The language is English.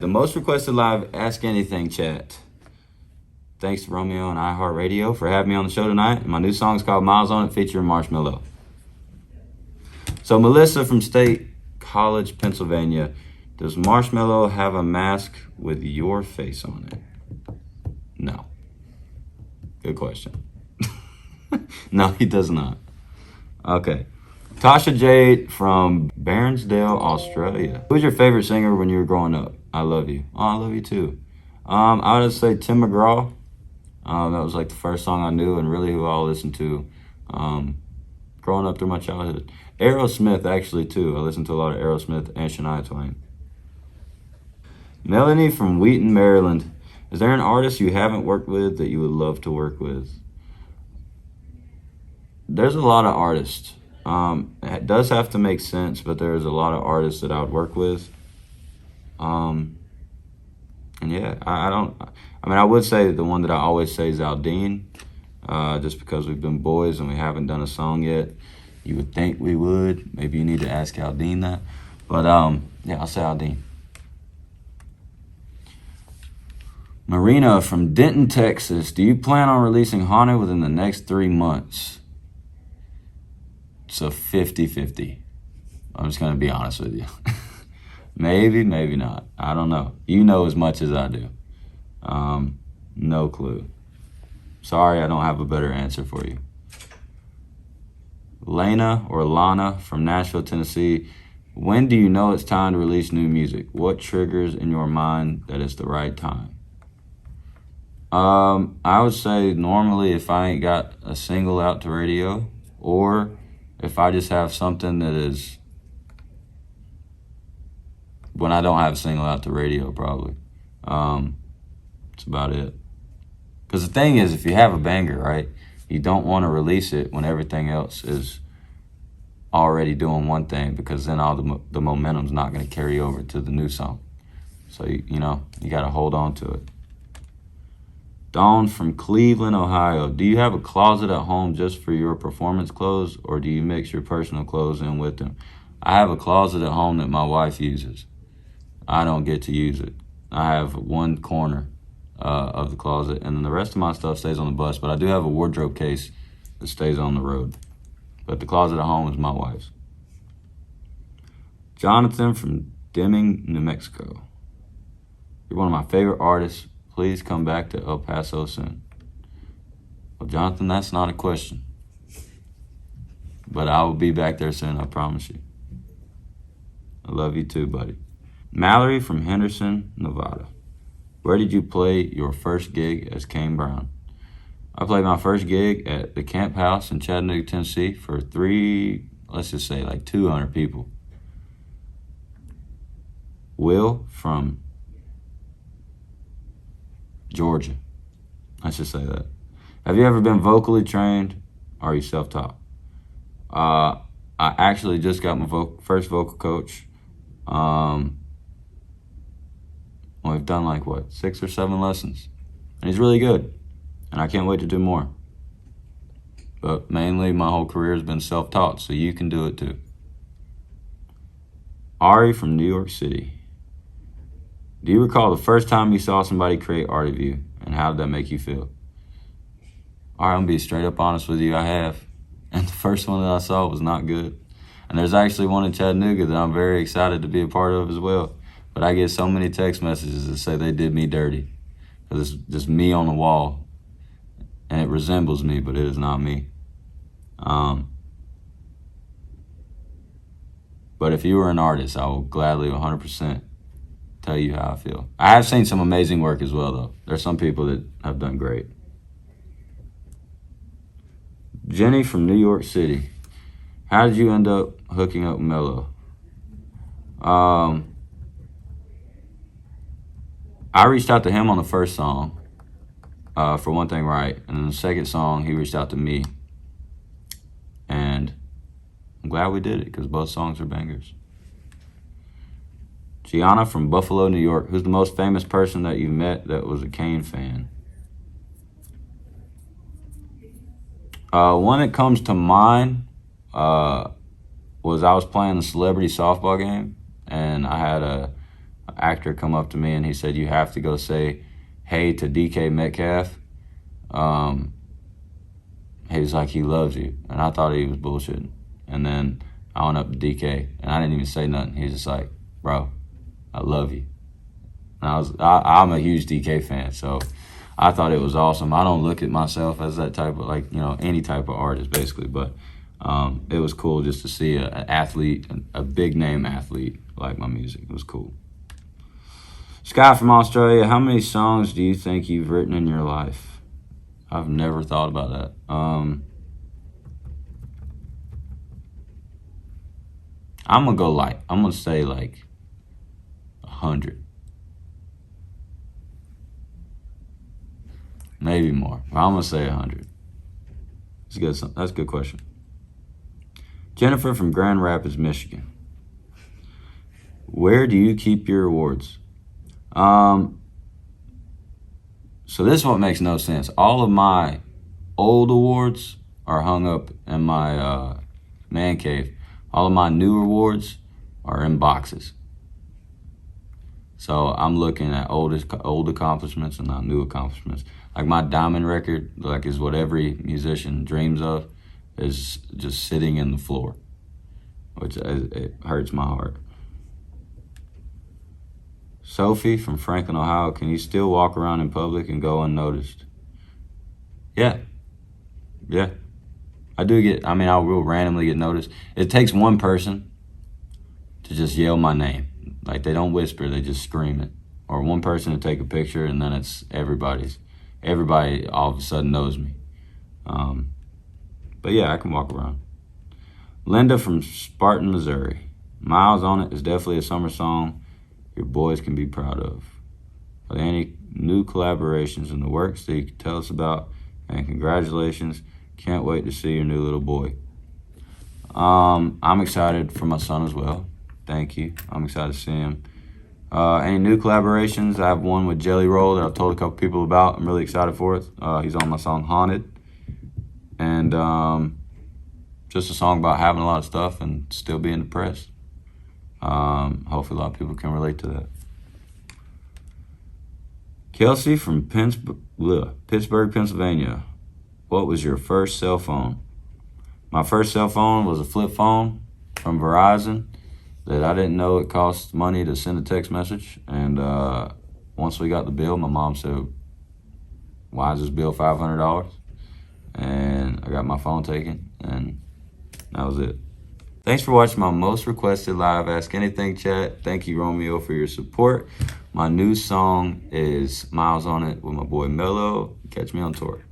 The most requested live Ask Anything chat. Thanks to Romeo and iHeartRadio for having me on the show tonight. My new song is called Miles on It, featuring Marshmello. So Melissa from State College, Pennsylvania. Does Marshmello have a mask with your face on it? No. Good question. No, he does not. Okay. Tasha Jade from Bairnsdale, Australia. Who's your favorite singer when you were growing up? I love you. Oh, I love you too. I would say Tim McGraw. That was like the first song I knew and really who I listened to growing up through my childhood. Aerosmith, actually, too. I listened to a lot of Aerosmith and Shania Twain. Melanie from Wheaton, Maryland. Is there an artist you haven't worked with that you would love to work with? There's a lot of artists. It does have to make sense, but there's a lot of artists that I would work with. And yeah, I would say the one that I always say is Aldine, just because we've been boys and we haven't done a song yet. You would think we would. Maybe you need to ask Aldine that. But yeah, I'll say Aldine. Marina from Denton, Texas. Do you plan on releasing Haunted within the next 3 months? It's a 50-50. I'm just going to be honest with you. Maybe, maybe not. I don't know. You know as much as I do. No clue. Sorry, I don't have a better answer for you. Lana or Lana from Nashville, Tennessee. When do you know it's time to release new music? What triggers in your mind that it's the right time? I would say normally if I ain't got a single out to radio, or if I just have something that is, when I don't have a single out to radio, probably. That's about it. Because the thing is, if you have a banger, right, you don't want to release it when everything else is already doing one thing, because then all the momentum's not going to carry over to the new song. So, you got to hold on to it. Dawn from Cleveland, Ohio. Do you have a closet at home just for your performance clothes, or do you mix your personal clothes in with them? I have a closet at home that my wife uses. I don't get to use it. I have one corner of the closet, and then the rest of my stuff stays on the bus, but I do have a wardrobe case that stays on the road. But the closet at home is my wife's. Jonathan from Deming, New Mexico. You're one of my favorite artists. Please come back to El Paso soon. Well, Jonathan, that's not a question. But I will be back there soon, I promise you. I love you too, buddy. Mallory from Henderson, Nevada. Where did you play your first gig as Kane Brown? I played my first gig at the Camp House in Chattanooga, Tennessee for 200 people. Will from Georgia. I should say that. Have you ever been vocally trained, or are you self-taught? I actually just got my first vocal coach. We've done 6 or 7 lessons. And he's really good. And I can't wait to do more. But mainly my whole career has been self-taught, so you can do it too. Ari from New York City. Do you recall the first time you saw somebody create art of you, and how did that make you feel? All right, I'm going to be straight up honest with you, I have. And the first one that I saw was not good. And there's actually one in Chattanooga that I'm very excited to be a part of as well. But I get so many text messages that say they did me dirty. Because it's just me on the wall. And it resembles me, but it is not me. But if you were an artist, I will gladly 100% tell you how I feel. I have seen some amazing work as well, though. There's some people that have done great. Jenny from New York City. How did you end up hooking up with Mello? I reached out to him on the first song, for One Thing Right. And then the second song, he reached out to me. And I'm glad we did it, because both songs are bangers. Gianna from Buffalo, New York. Who's the most famous person that you met that was a Kane fan? One that comes to mind was I was playing the celebrity softball game, and I had actor come up to me and he said, you have to go say hey to DK Metcalf. He was like, he loves you. And I thought he was bullshitting. And then I went up to DK and I didn't even say nothing. He's just like, bro, I love you. And I'm a huge DK fan, so I thought it was awesome. I don't look at myself as that type of, like, you know, any type of artist basically, but it was cool just to see an athlete, a big name athlete, like my music. It was cool. Scott from Australia, how many songs do you think you've written in your life? I've never thought about that. I'm gonna go light. I'm gonna say like 100. Maybe more. I'm gonna say 100. That's a good question. Jennifer from Grand Rapids, Michigan. Where do you keep your awards? So this one makes no sense. All of my old awards are hung up in my man cave. All of my new awards are in boxes. So I'm looking at old accomplishments and not new accomplishments. Like my diamond record, like is what every musician dreams of, is just sitting in the floor, which it hurts my heart. Sophie from Franklin, Ohio, can you still walk around in public and go unnoticed? Yeah. I will randomly get noticed. It takes one person to just yell my name. Like, they don't whisper, they just scream it. Or one person to take a picture, and then it's everybody's. Everybody all of a sudden knows me. But yeah, I can walk around. Linda from Spartan, Missouri. Miles on It is definitely a summer song your boys can be proud of. Are there any new collaborations in the works that you can tell us about? And congratulations. Can't wait to see your new little boy. I'm excited for my son as well. Thank you. I'm excited to see him. Any new collaborations? I have one with Jelly Roll that I've told a couple people about. I'm really excited for it. He's on my song Haunted. And just a song about having a lot of stuff and still being depressed. Hopefully a lot of people can relate to that. Kelsey from Pittsburgh, Pennsylvania. What was your first cell phone? My first cell phone was a flip phone from Verizon that I didn't know it cost money to send a text message. And once we got the bill, my mom said, why is this bill $500? And I got my phone taken, and that was it. Thanks for watching my most requested live Ask Anything chat. Thank you, Romeo, for your support. My new song is Miles on It with my boy Mello. Catch me on tour.